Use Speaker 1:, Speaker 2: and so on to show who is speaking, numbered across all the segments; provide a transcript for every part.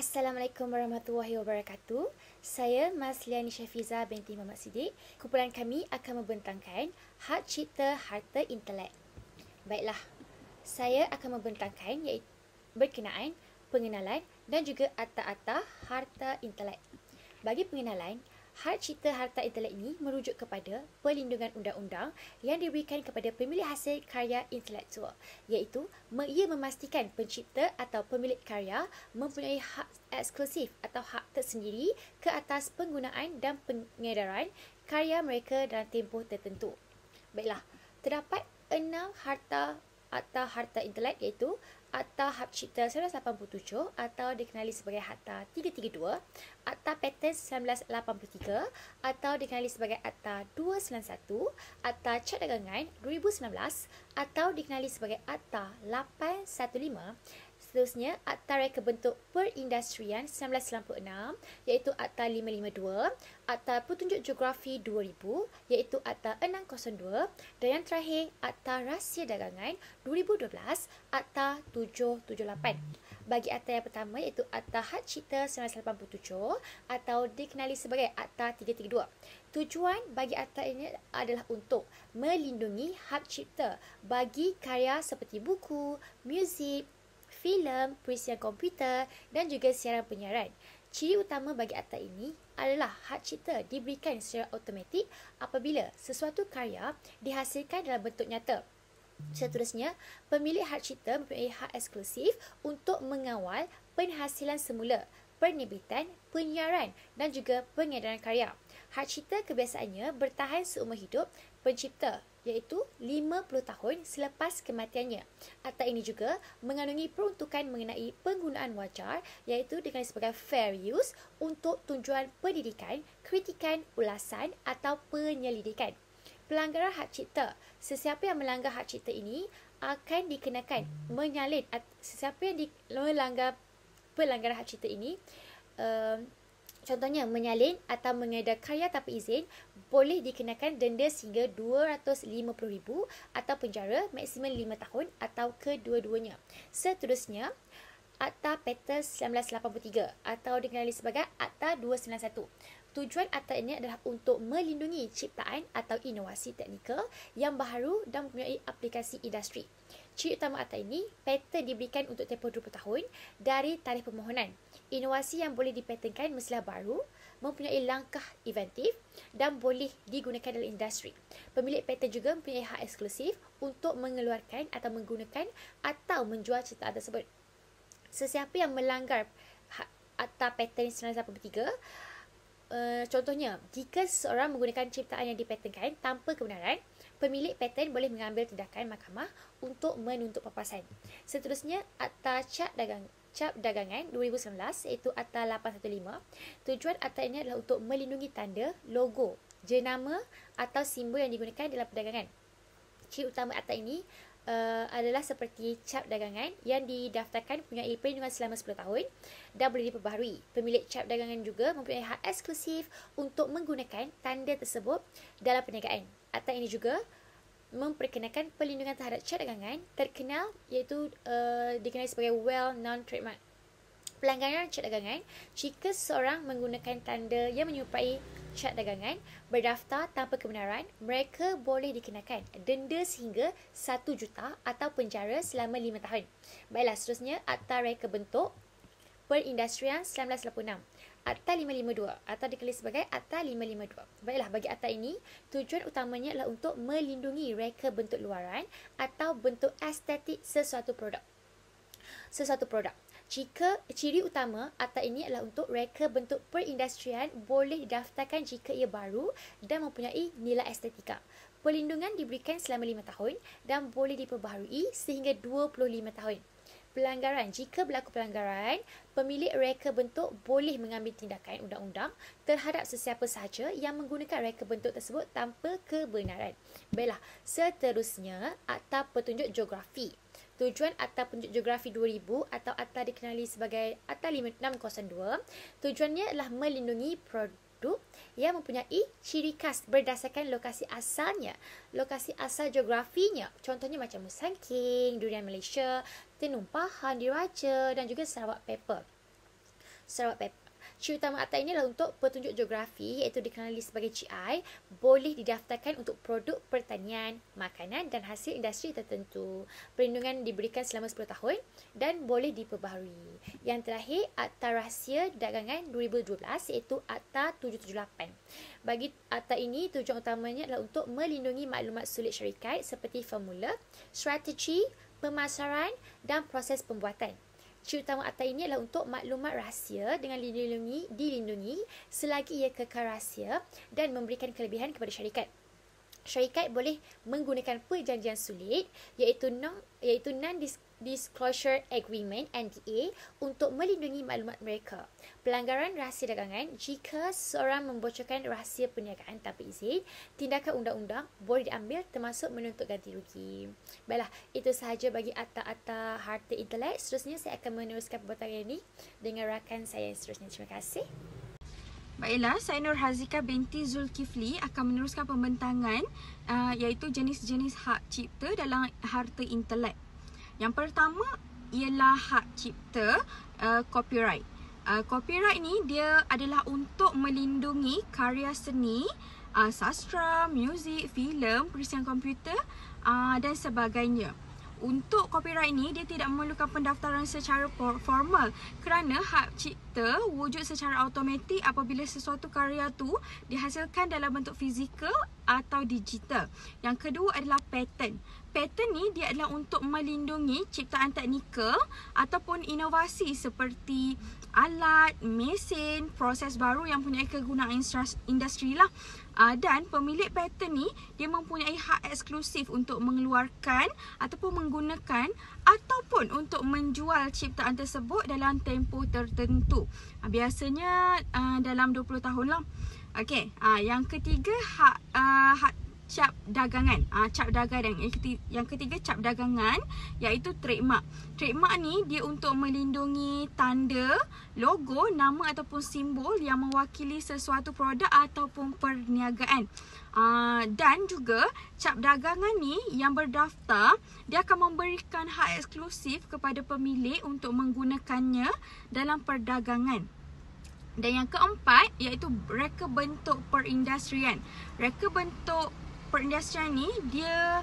Speaker 1: Assalamualaikum warahmatullahi wabarakatuh. Saya Mas Liani Syafiza binti Muhammad Siddiq. Kumpulan kami akan membentangkan hak cipta harta intelek. Baiklah, saya akan membentangkan iaitu berkenaan pengenalan dan juga atah-atah harta intelek. Bagi pengenalan, hak cipta harta intelek ini merujuk kepada perlindungan undang-undang yang diberikan kepada pemilik hasil karya intelektual, iaitu ia memastikan pencipta atau pemilik karya mempunyai hak eksklusif atau hak tersendiri ke atas penggunaan dan pengedaran karya mereka dalam tempoh tertentu. Baiklah, terdapat 6 harta intelek iaitu Akta Hak Cipta 1987 atau dikenali sebagai Akta 332, Akta Paten 1983 atau dikenali sebagai Akta 291, Akta Cad Dagangan 2019 atau dikenali sebagai Akta 815. Seterusnya, Akta Reka Bentuk Perindustrian 1996 iaitu Akta 552, Akta Petunjuk Geografi 2000 iaitu Akta 602 dan yang terakhir Akta Rahsia Dagangan 2012, Akta 778. Bagi akta yang pertama iaitu Akta Hak Cipta 1987 atau dikenali sebagai Akta 332. Tujuan bagi akta ini adalah untuk melindungi hak cipta bagi karya seperti buku, muzik, filem, perisian komputer dan juga siaran penyiaran. Ciri utama bagi akta ini adalah hak cipta diberikan secara automatik apabila sesuatu karya dihasilkan dalam bentuk nyata. Seterusnya, pemilik hak cipta mempunyai hak eksklusif untuk mengawal penghasilan semula, penerbitan, penyiaran dan juga pengedaran karya. Hak cipta kebiasaannya bertahan seumur hidup pencipta iaitu 50 tahun selepas kematiannya. Akta ini juga mengandungi peruntukan mengenai penggunaan wajar iaitu dikenali sebagai fair use untuk tujuan pendidikan, kritikan, ulasan atau penyelidikan. Pelanggaran hak cipta. Sesiapa yang melanggar hak cipta ini akan dikenakan menyalin. Sesiapa yang melanggar pelanggaran hak cipta ini contohnya menyalin atau mengedar karya tanpa izin boleh dikenakan denda sehingga RM250,000 atau penjara maksimum 5 tahun atau kedua-duanya. Seterusnya, Akta Paten 1983 atau dikenali sebagai Akta 291. Tujuan akta ini adalah untuk melindungi ciptaan atau inovasi teknikal yang baharu dan mempunyai aplikasi industri. Ciri utama akta ini, paten diberikan untuk tempoh 20 tahun dari tarikh permohonan. Inovasi yang boleh dipatenkan mestilah baru, mempunyai langkah inventif dan boleh digunakan dalam industri. Pemilik paten juga mempunyai hak eksklusif untuk mengeluarkan atau menggunakan atau menjual ciptaan tersebut. Sesiapa yang melanggar Akta Paten 1983, contohnya, jika seseorang menggunakan ciptaan yang dipatenkan tanpa kebenaran, pemilik paten boleh mengambil tindakan mahkamah untuk menuntut papasan. Seterusnya, Akta Cad Dagangan 2019 iaitu Akta 815. Tujuan akta ini adalah untuk melindungi tanda, logo, jenama atau simbol yang digunakan dalam perdagangan. Ciri utama akta ini adalah seperti cap dagangan yang didaftarkan mempunyai perlindungan selama 10 tahun dan boleh diperbaharui. Pemilik cap dagangan juga mempunyai hak eksklusif untuk menggunakan tanda tersebut dalam perniagaan. Akta ini juga memperkenalkan perlindungan terhadap cap dagangan terkenal iaitu dikenali sebagai well-known trademark. Pelanggaran cap dagangan, jika seseorang menggunakan tanda yang menyerupai cap dagangan berdaftar tanpa kebenaran, mereka boleh dikenakan denda sehingga 1 juta atau penjara selama 5 tahun. Baiklah, seterusnya Akta Reka Bentuk Perindustrian 1986. Akta 552 atau dikenali sebagai Akta 552. Baiklah, bagi akta ini, tujuan utamanya adalah untuk melindungi reka bentuk luaran atau bentuk estetik sesuatu produk. Jika ciri utama akta ini adalah untuk reka bentuk perindustrian boleh didaftarkan jika ia baru dan mempunyai nilai estetika. Perlindungan diberikan selama 5 tahun dan boleh diperbaharui sehingga 25 tahun. Pelanggaran. Jika berlaku pelanggaran, pemilik reka bentuk boleh mengambil tindakan undang-undang terhadap sesiapa sahaja yang menggunakan reka bentuk tersebut tanpa kebenaran. Baiklah, seterusnya Akta Petunjuk Geografi. Tujuan Akta Petunjuk Geografi 2000 atau akta dikenali sebagai Akta 602, tujuannya adalah melindungi produk yang mempunyai ciri khas berdasarkan lokasi asalnya, lokasi asal geografinya. Contohnya macam Musangking, durian Malaysia, Tenung Pahang, Diraja dan juga Sarawak Pepper. Sarawak Pepper. Ciri utama akta ini adalah untuk petunjuk geografi iaitu dikenali sebagai CI, boleh didaftarkan untuk produk pertanian, makanan dan hasil industri tertentu. Perlindungan diberikan selama 10 tahun dan boleh diperbaharui. Yang terakhir, Akta Rahsia Dagangan 2012 iaitu Akta 778. Bagi akta ini, tujuan utamanya adalah untuk melindungi maklumat sulit syarikat seperti formula, strategi, pemasaran dan proses pembuatan. Ciri utama akta ini adalah untuk maklumat rahsia dengan dilindungi selagi ia kekal rahsia dan memberikan kelebihan kepada syarikat. Syarikat boleh menggunakan perjanjian sulit iaitu Non-Disclosure Agreement (NDA) untuk melindungi maklumat mereka. Pelanggaran rahsia dagangan jika seorang membocorkan rahsia perniagaan tanpa izin, tindakan undang-undang boleh diambil termasuk menuntut ganti rugi. Baiklah, itu sahaja bagi akta-akta harta intelek. Seterusnya saya akan meneruskan pembincangan ini dengan rakan saya seterusnya. Terima kasih.
Speaker 2: Baiklah, saya Nur Hazika binti Zulkifli akan meneruskan pembentangan iaitu jenis-jenis hak cipta dalam harta intelek. Yang pertama ialah hak cipta copyright. Copyright ni dia adalah untuk melindungi karya seni, sastra, muzik, filem, perisian komputer dan sebagainya. Untuk copyright ni, dia tidak memerlukan pendaftaran secara formal kerana hak cipta wujud secara automatik apabila sesuatu karya tu dihasilkan dalam bentuk fizikal atau digital. Yang kedua adalah patent. Patent ni dia adalah untuk melindungi ciptaan teknikal ataupun inovasi seperti alat, mesin, proses baru yang mempunyai kegunaan industri lah. Dan pemilik patent ni dia mempunyai hak eksklusif untuk mengeluarkan ataupun menggunakan ataupun untuk menjual ciptaan tersebut dalam tempoh tertentu. Biasanya dalam 20 tahun lah. Okey, yang ketiga hak cap dagangan. Cap dagangan. Yang ketiga cap dagangan iaitu trademark. Trademark ni dia untuk melindungi tanda, logo, nama ataupun simbol yang mewakili sesuatu produk ataupun perniagaan. Dan juga cap dagangan ni yang berdaftar, dia akan memberikan hak eksklusif kepada pemilik untuk menggunakannya dalam perdagangan. Dan yang keempat iaitu reka bentuk perindustrian. Reka bentuk perindustrian ni dia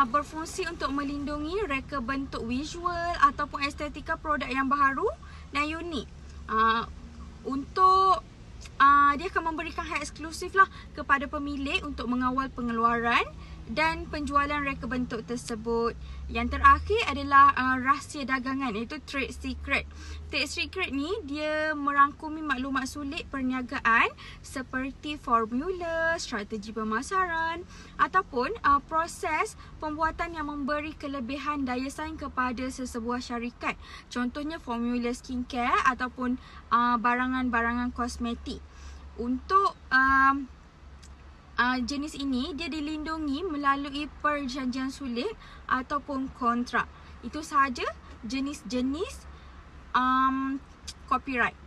Speaker 2: berfungsi untuk melindungi reka bentuk visual ataupun estetika produk yang baharu dan unik. Dia akan memberikan hak eksklusif lah kepada pemilik untuk mengawal pengeluaran dan penjualan reka bentuk tersebut. Yang terakhir adalah rahsia dagangan iaitu trade secret. Trade secret ni dia merangkumi maklumat sulit perniagaan seperti formula, strategi pemasaran ataupun proses pembuatan yang memberi kelebihan daya saing kepada sesebuah syarikat. Contohnya formula skincare ataupun barangan-barangan kosmetik. Untuk jenis ini dia dilindungi melalui perjanjian sulit ataupun kontrak. Itu sahaja jenis-jenis copyright.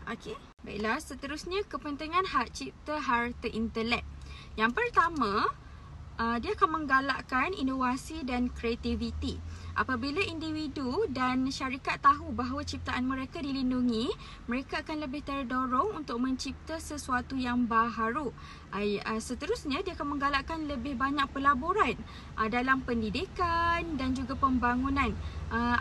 Speaker 2: Okey. Baiklah, seterusnya kepentingan hak cipta harta intelek. Yang pertama, dia akan menggalakkan inovasi dan kreativiti. Apabila individu dan syarikat tahu bahawa ciptaan mereka dilindungi, mereka akan lebih terdorong untuk mencipta sesuatu yang baharu. Seterusnya, dia akan menggalakkan lebih banyak pelaburan dalam pendidikan dan juga pembangunan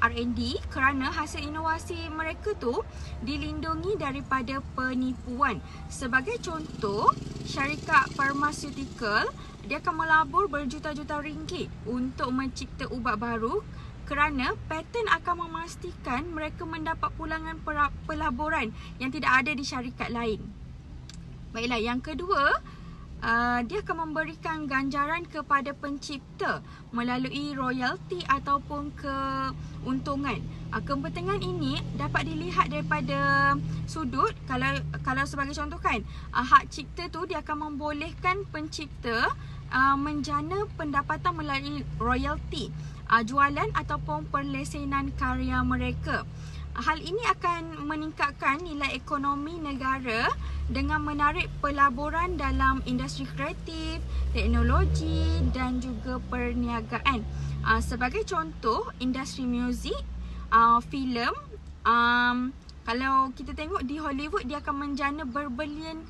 Speaker 2: R&D kerana hasil inovasi mereka tu dilindungi daripada penipuan. Sebagai contoh, syarikat farmaseutical dia akan melabur berjuta-juta ringgit untuk mencipta ubat baru kerana paten akan memastikan mereka mendapat pulangan pelaburan yang tidak ada di syarikat lain. Baiklah, yang kedua, dia akan memberikan ganjaran kepada pencipta melalui royalty ataupun keuntungan. Kepentingan ini dapat dilihat daripada sudut, kalau sebagai contoh kan, hak cipta tu dia akan membolehkan pencipta menjana pendapatan melalui royalty, jualan ataupun perlesenan karya mereka. Hal ini akan meningkatkan nilai ekonomi negara dengan menarik pelaburan dalam industri kreatif, teknologi dan juga perniagaan. Sebagai contoh, industri muzik, filem, Kalau kita tengok di Hollywood, dia akan menjana berbilion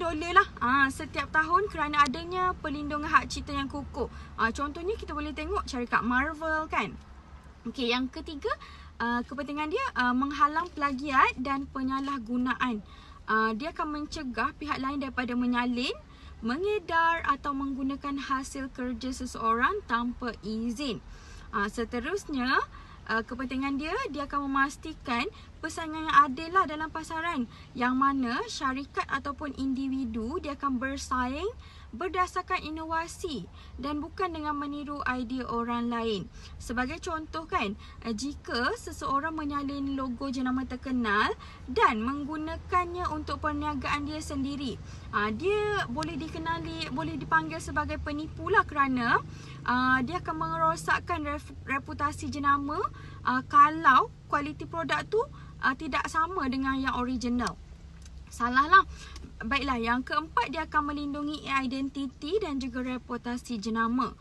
Speaker 2: dolar lah setiap tahun kerana adanya perlindungan hak cipta yang kukuh. Contohnya kita boleh tengok syarikat Marvel kan. Okey, yang ketiga, kepentingan dia menghalang plagiat dan penyalahgunaan. Dia akan mencegah pihak lain daripada menyalin, mengedar atau menggunakan hasil kerja seseorang tanpa izin. Seterusnya, kepentingan dia akan memastikan persaingan yang adil lah dalam pasaran, yang mana syarikat ataupun individu dia akan bersaing berdasarkan inovasi dan bukan dengan meniru idea orang lain. Sebagai contoh kan, jika seseorang menyalin logo jenama terkenal dan menggunakannya untuk perniagaan dia sendiri, dia boleh dipanggil sebagai penipu lah, kerana dia akan merosakkan reputasi jenama kalau kualiti produk tu tidak sama dengan yang original. Salah lah. Baiklah, yang keempat, dia akan melindungi identiti dan juga reputasi jenama.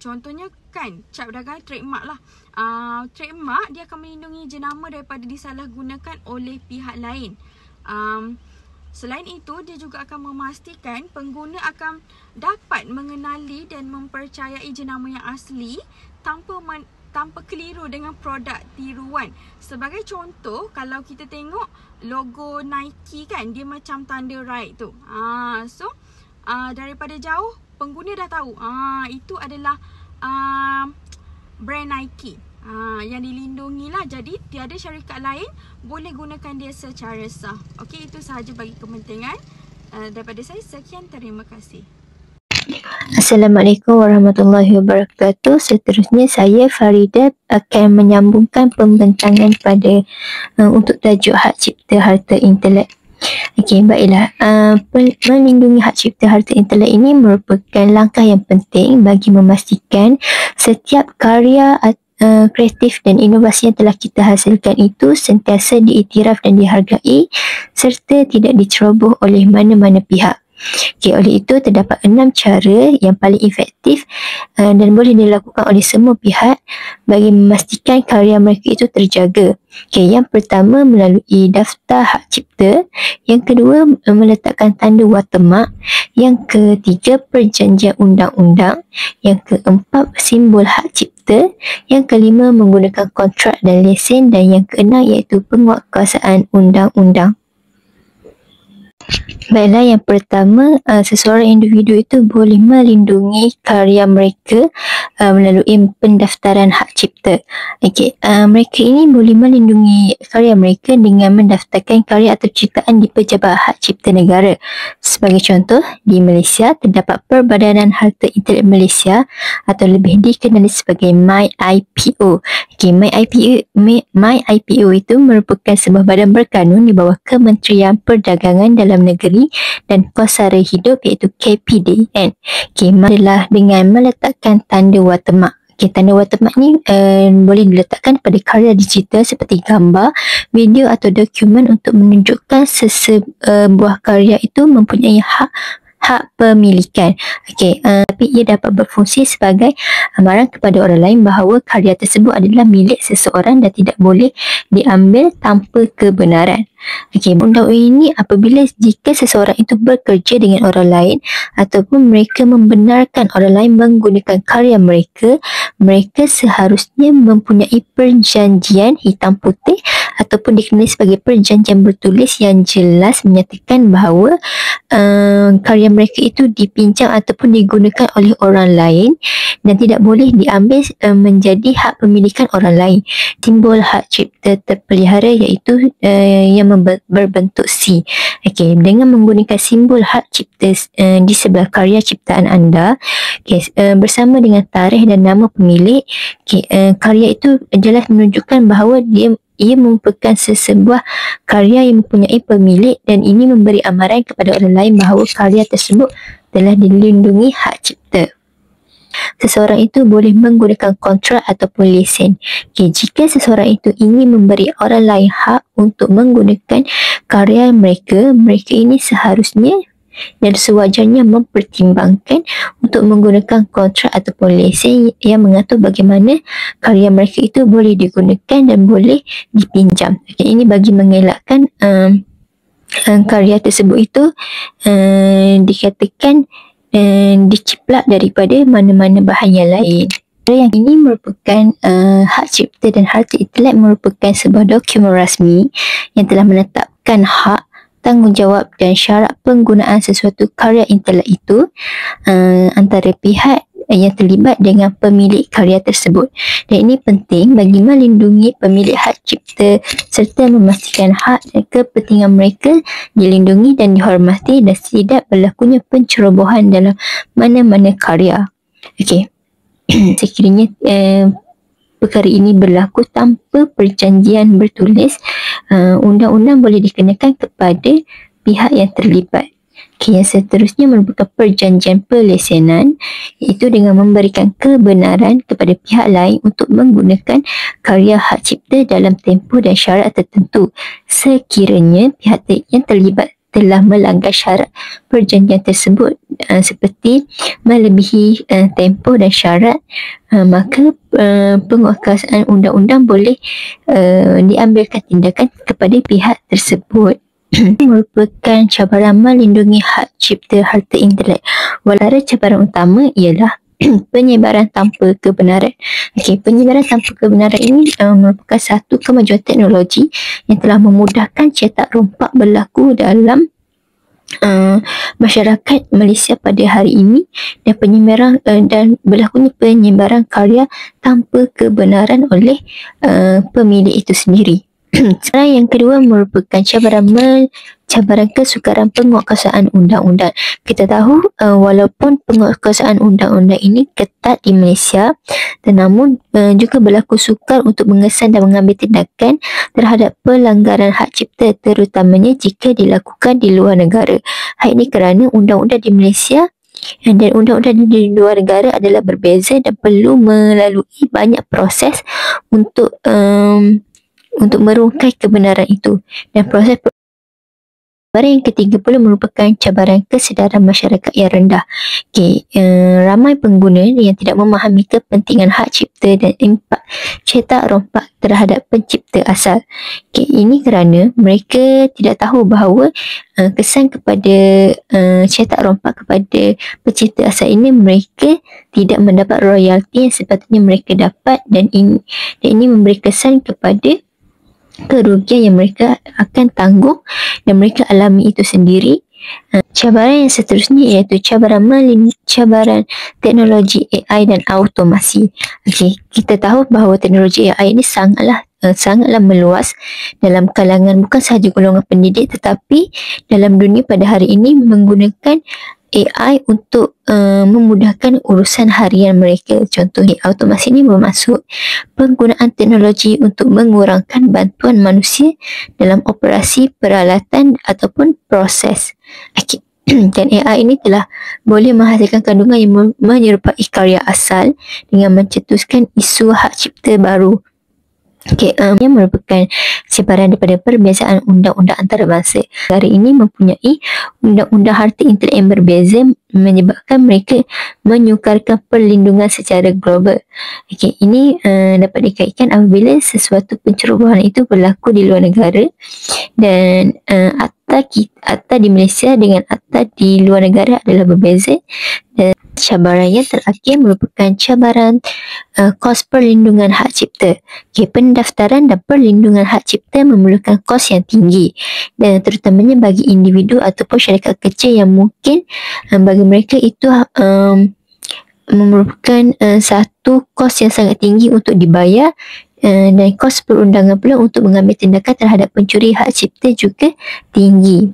Speaker 2: Contohnya kan, cap dagang, trademark lah. Trademark dia akan melindungi jenama daripada disalahgunakan oleh pihak lain. Selain itu, dia juga akan memastikan pengguna akan dapat mengenali dan mempercayai jenama yang asli tanpa keliru dengan produk tiruan. Sebagai contoh, kalau kita tengok logo Nike kan, dia macam tanda right tu. Daripada jauh pengguna dah tahu itu adalah brand Nike. Yang dilindungi lah. Jadi tiada syarikat lain boleh gunakan dia secara sah. Okey, itu sahaja bagi kepentingan daripada saya. Sekian, terima kasih.
Speaker 3: Assalamualaikum warahmatullahi wabarakatuh. Seterusnya saya Farida akan menyambungkan pembentangan pada untuk tajuk hak cipta harta intelek. Okey, baiklah. Melindungi hak cipta harta intelek ini merupakan langkah yang penting bagi memastikan setiap karya kreatif dan inovasi yang telah kita hasilkan itu sentiasa diiktiraf dan dihargai serta tidak diceroboh oleh mana-mana pihak. Okay, oleh itu terdapat 6 cara yang paling efektif dan boleh dilakukan oleh semua pihak bagi memastikan karya mereka itu terjaga. Okay, yang pertama, melalui daftar hak cipta. Yang kedua, meletakkan tanda watermark. Yang ketiga, perjanjian undang-undang. Yang keempat, simbol hak cipta. Yang kelima, menggunakan kontrak dan lesen. Dan yang keenam iaitu penguatkuasaan undang-undang. Baiklah, yang pertama, seseorang individu itu boleh melindungi karya mereka melalui pendaftaran hak cipta. Okey, mereka ini boleh melindungi karya mereka dengan mendaftarkan karya atau ciptaan di Pejabat Hak Cipta Negara. Sebagai contoh, di Malaysia terdapat Perbadanan Harta Intelek Malaysia atau lebih dikenali sebagai MyIPO. Okey, MyIPO itu merupakan sebuah badan berkanun di bawah Kementerian Perdagangan Dalam Negeri dan Kosara Hidup iaitu KPDN. Okay, marilah dengan meletakkan tanda watermark. Okay, tanda watermark ni boleh diletakkan pada karya digital seperti gambar, video atau dokumen untuk menunjukkan sesebuah karya itu mempunyai hak pemilikan. Okey, tapi ia dapat berfungsi sebagai amaran kepada orang lain bahawa karya tersebut adalah milik seseorang dan tidak boleh diambil tanpa kebenaran. Okey, undang-undang ini apabila jika seseorang itu bekerja dengan orang lain ataupun mereka membenarkan orang lain menggunakan karya mereka, mereka seharusnya mempunyai perjanjian hitam putih ataupun dikenali sebagai perjanjian bertulis yang jelas menyatakan bahawa karya mereka itu dipinjam ataupun digunakan oleh orang lain dan tidak boleh diambil menjadi hak pemilikan orang lain. Simbol hak cipta terpelihara iaitu yang berbentuk C. Okey, dengan menggunakan simbol hak cipta di sebelah karya ciptaan anda, bersama dengan tarikh dan nama pemilik, karya itu jelas menunjukkan bahawa ia merupakan sebuah karya yang mempunyai pemilik dan ini memberi amaran kepada orang lain bahawa karya tersebut telah dilindungi hak cipta. Seseorang itu boleh menggunakan kontrak ataupun lesen. Jika seseorang itu ingin memberi orang lain hak untuk menggunakan karya mereka, mereka ini seharusnya dan sewajarnya mempertimbangkan untuk menggunakan kontrak ataupun lesen yang mengatur bagaimana karya mereka itu boleh digunakan dan boleh dipinjam. Ini bagi mengelakkan karya tersebut itu dikatakan diciplak daripada mana-mana bahan yang lain. Yang ini merupakan hak cipta dan harta intelek merupakan sebuah dokumen rasmi yang telah menetapkan hak, tanggungjawab dan syarat penggunaan sesuatu karya intelek itu antara pihak yang terlibat dengan pemilik karya tersebut. Dan ini penting bagi melindungi pemilik hak cipta serta memastikan hak dan kepentingan mereka dilindungi dan dihormati dan tidak berlakunya pencerobohan dalam mana-mana karya. Okey. Sekiranya perkara ini berlaku tanpa perjanjian bertulis, undang-undang boleh dikenakan kepada pihak yang terlibat. Yang seterusnya merupakan perjanjian pelesenan, iaitu dengan memberikan kebenaran kepada pihak lain untuk menggunakan karya hak cipta dalam tempoh dan syarat tertentu sekiranya pihak yang terlibat telah melanggar syarat perjanjian tersebut seperti melebihi tempoh dan syarat, maka penguatkuasaan undang-undang boleh diambilkan tindakan kepada pihak tersebut. Merupakan cabaran melindungi hak cipta harta intelek. Antara cabaran utama ialah penyebaran tanpa kebenaran. Penyebaran tanpa kebenaran ini merupakan satu kemajuan teknologi yang telah memudahkan cetak rompak berlaku dalam masyarakat Malaysia pada hari ini, dan penyebaran dan berlakunya penyebaran karya tanpa kebenaran oleh pemilik itu sendiri. Cara yang kedua merupakan cabaran kesukaran penguatkuasaan undang-undang. Kita tahu walaupun penguatkuasaan undang-undang ini ketat di Malaysia, namun juga berlaku sukar untuk mengesan dan mengambil tindakan terhadap pelanggaran hak cipta, terutamanya jika dilakukan di luar negara. Hal ini kerana undang-undang di Malaysia dan undang-undang di luar negara adalah berbeza dan perlu melalui banyak proses untuk merungkai kebenaran itu. Dan proses cabaran yang ketiga pula merupakan cabaran kesedaran masyarakat yang rendah. Ramai pengguna yang tidak memahami kepentingan hak cipta dan impak cetak rompak terhadap pencipta asal. Ini kerana mereka tidak tahu bahawa kesan kepada cetak rompak kepada pencipta asal ini mereka tidak mendapat royalti yang sepatutnya mereka dapat, dan ini memberi kesan kepada kerugian yang mereka akan tanggung dan mereka alami itu sendiri. Cabaran yang seterusnya iaitu cabaran teknologi AI dan automasi. Kita tahu bahawa teknologi AI ini sangatlah meluas dalam kalangan bukan sahaja golongan pendidik, tetapi dalam dunia pada hari ini menggunakan AI untuk memudahkan urusan harian mereka. Contohnya, automasi ini bermaksud penggunaan teknologi untuk mengurangkan bantuan manusia dalam operasi peralatan ataupun proses. Dan AI ini telah boleh menghasilkan kandungan yang menyerupai karya asal dengan mencetuskan isu hak cipta baru. Yang merupakan cabaran daripada perbezaan undang-undang antarabangsa. Negara ini mempunyai undang-undang harta intelek yang berbeza, menyebabkan mereka menyukarkan perlindungan secara global. Ini dapat dikaitkan apabila sesuatu pencerobohan itu berlaku di luar negara, dan akta di Malaysia dengan akta di luar negara adalah berbeza. Dan cabaran yang terakhir merupakan cabaran kos perlindungan hak cipta. Pendaftaran dan perlindungan hak cipta memerlukan kos yang tinggi, dan terutamanya bagi individu ataupun syarikat kecil yang mungkin bagi mereka itu merupakan satu kos yang sangat tinggi untuk dibayar, dan kos perundangan pula untuk mengambil tindakan terhadap pencuri hak cipta juga tinggi.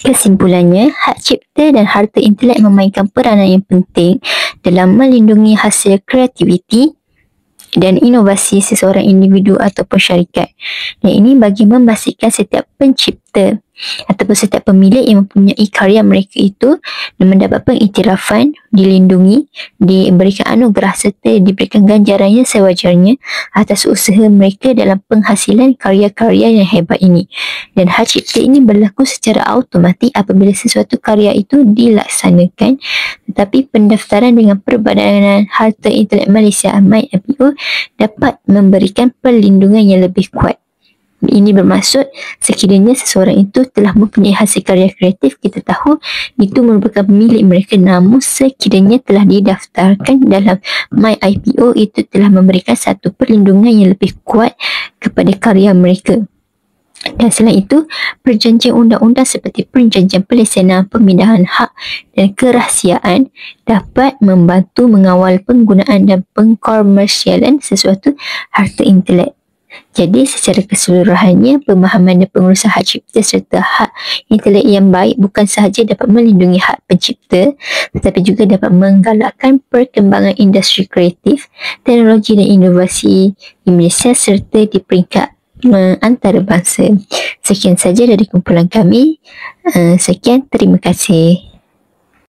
Speaker 3: Kesimpulannya, hak cipta dan harta intelek memainkan peranan yang penting dalam melindungi hasil kreativiti dan inovasi seseorang individu ataupun syarikat. Dan ini bagi memastikan setiap pencipta ataupun setiap pemilik yang mempunyai karya mereka itu mendapat pengiktirafan, dilindungi, diberikan anugerah serta diberikan ganjarannya sewajarnya atas usaha mereka dalam penghasilan karya-karya yang hebat ini. Dan hak cipta ini berlaku secara automatik apabila sesuatu karya itu dilaksanakan, tetapi pendaftaran dengan Perbadanan Harta Intelek Malaysia (MyIPO) dapat memberikan perlindungan yang lebih kuat. Ini bermaksud sekiranya seseorang itu telah mempunyai hasil karya kreatif, kita tahu itu merupakan milik mereka, namun sekiranya telah didaftarkan dalam MyIPO, itu telah memberikan satu perlindungan yang lebih kuat kepada karya mereka. Dan selain itu, perjanjian undang-undang seperti perjanjian pelesenan, pemindahan hak dan kerahsiaan dapat membantu mengawal penggunaan dan pengkomersialan sesuatu harta intelek. Jadi secara keseluruhannya, pemahaman dan pengurusan hak cipta serta hak intelek yang baik bukan sahaja dapat melindungi hak pencipta, tetapi juga dapat menggalakkan perkembangan industri kreatif, teknologi dan inovasi di Malaysia serta di peringkat antarabangsa. Sekian saja dari kumpulan kami. Sekian, terima kasih.